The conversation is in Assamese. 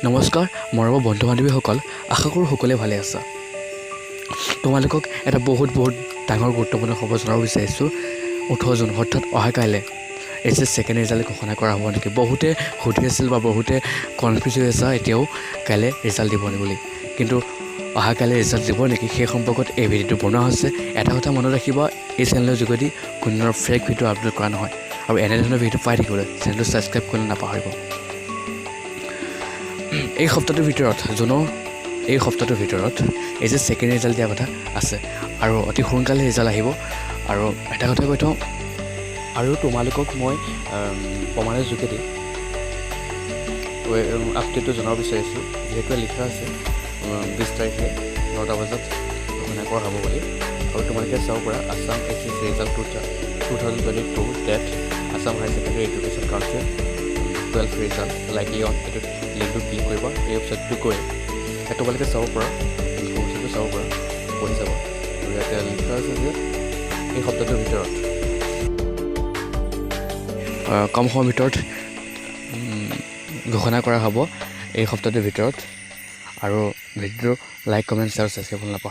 নমস্কাৰ মৰমৰ বন্ধু বান্ধৱীসকল, আশা কৰোঁ সকলোৱে ভালে আছা। তোমালোকক এটা বহুত ডাঙৰ গুৰুত্বপূৰ্ণ খবৰ জনাব বিচাৰিছোঁ। 18 জুন অৰ্থাৎ অহাকাইলৈ ছেকেণ্ড ৰিজাল্ট ঘোষণা কৰা হ'ব নেকি। বহুতে সুধি আছিল বা বহুতে কনফিউজ হৈ আছে এতিয়াও কাইলৈ ৰিজাল্ট দিব বুলি। কিন্তু অহাকাইলৈ ৰিজাল্ট দিব নেকি সেই সম্পৰ্কত এই ভিডিঅ'টো বনোৱা হৈছে। এটা কথা মনত ৰাখিব, এই চেনেলৰ যোগেদি কোনো ধৰণৰ ফেক ভিডিঅ' আপলোড কৰা নহয় আৰু এনেধৰণৰ ভিডিঅ' পাই থাকিবলৈ চেনেলটো ছাবস্ক্ৰাইব কৰিবলৈ নাপাহৰিব। এই সপ্তাহটোৰ ভিতৰত ছেকেণ্ড ৰিজাল্ট দিয়া কথা আছে আৰু অতি সোনকালে ৰিজাল্ট আহিব। আৰু এটা কথা কৈ থওঁ, আৰু তোমালোকক মই প্ৰমাণৰ যোগেদি আপডেটটো জনাব বিচাৰিছোঁ। যিহেতু লিখা আছে 20 তাৰিখে 9টা বজাত ঘোষণা কৰা হ'ব বুলি। আৰু তোমালোকে চাব পৰা Assam SSC result 2022 date Assam higher secondary education council 12 result likely on এইটো লিংকটো ক্লিক কৰিবা। এই ৱেবছাইটটো গৈ তোমালোকে চাব পৰা ইনফৰ্মেশ্যনটো চাব পৰা পঢ়ি যাব। আৰু ইয়াতে লিখা আছে যে এই সপ্তাহটোৰ ভিতৰত কম সময়ৰ ভিতৰত ঘোষণা কৰা হ'ব এই সপ্তাহটোৰ ভিতৰত। আৰু ভিডিঅ'টো লাইক কমেণ্ট শ্বেয়াৰ ছাবস্ক্ৰাইব নাপাহৰিব।